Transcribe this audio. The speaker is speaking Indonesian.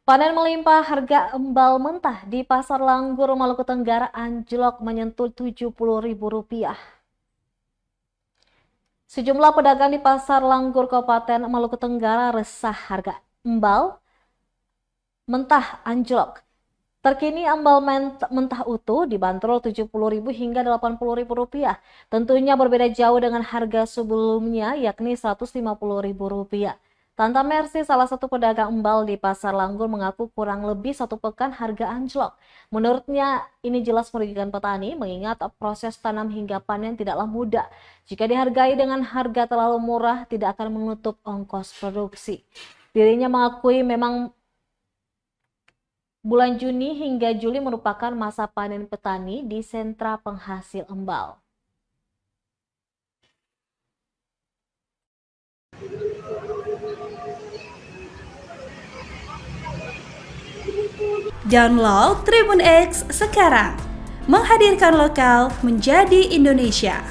Panen melimpah, harga embal mentah di Pasar Langgur, Maluku Tenggara anjlok menyentuh Rp70.000. Sejumlah pedagang di Pasar Langgur, Kabupaten Maluku Tenggara resah harga embal mentah anjlok. Terkini embal mentah utuh dibanderol Rp70.000 hingga Rp80.000. Tentunya berbeda jauh dengan harga sebelumnya yakni Rp150.000. Tanta Mercy, salah satu pedagang embal di Pasar Langgur, mengaku kurang lebih 1 pekan harga anjlok. Menurutnya ini jelas merugikan petani mengingat proses tanam hingga panen tidaklah mudah. Jika dihargai dengan harga terlalu murah tidak akan menutup ongkos produksi. Dirinya mengakui memang bulan Juni hingga Juli merupakan masa panen petani di sentra penghasil embal. Download Tribun X sekarang, menghadirkan lokal menjadi Indonesia.